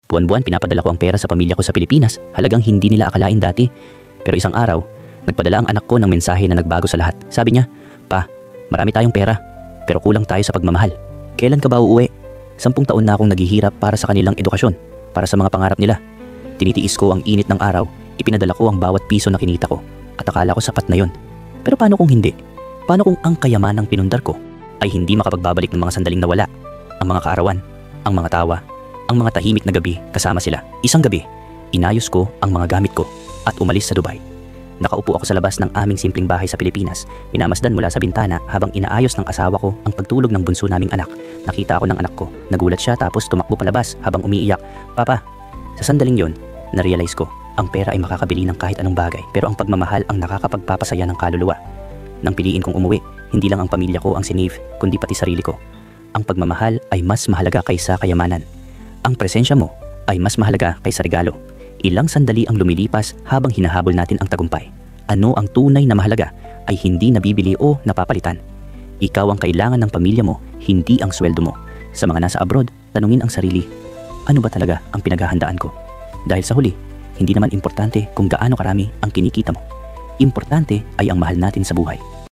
Buwan-buwan pinapadala ko ang pera sa pamilya ko sa Pilipinas, halagang hindi nila akalain dati. Pero isang araw, nagpadala ang anak ko ng mensahe na nagbago sa lahat. Sabi niya, "Pa, marami tayong pera, pero kulang tayo sa pagmamahal. Kailan ka ba uuwi? 10 taon na akong naghihirap para sa kanilang edukasyon, para sa mga pangarap nila. Tinitiis ko ang init ng araw, ipinadala ko ang bawat piso na kinita ko, at akala ko sapat na yon. Pero paano kung hindi? Paano kung ang kayamanang pinundar ko ay hindi makapagbabalik ng mga sandaling nawala? Ang mga kaarawan, ang mga tawa, ang mga tahimik na gabi kasama sila. Isang gabi, inayos ko ang mga gamit ko at umalis sa Dubai. Nakaupo ako sa labas ng aming simpleng bahay sa Pilipinas. Minamasdan mula sa bintana habang inaayos ng asawa ko ang pagtulog ng bunso naming anak. Nakita ako ng anak ko. Nagulat siya tapos tumakbo palabas habang umiiyak. "Papa." Sa sandaling yon, na-realize ko, ang pera ay makakabili ng kahit anong bagay, pero ang pagmamahal ang nakakapagpapasaya ng kaluluwa. Nang piliin kong umuwi, hindi lang ang pamilya ko ang sinave, kundi pati sarili ko. Ang pagmamahal ay mas mahalaga kaysa kayamanan. Ang presensya mo ay mas mahalaga kaysa regalo. Ilang sandali ang lumilipas habang hinahabol natin ang tagumpay. Ano ang tunay na mahalaga ay hindi nabibili o napapalitan. Ikaw ang kailangan ng pamilya mo, hindi ang sweldo mo. Sa mga nasa abroad, tanungin ang sarili, ano ba talaga ang pinaghahandaan ko? Dahil sa huli, hindi naman importante kung gaano karami ang kinikita mo. Importante ay ang mahal natin sa buhay.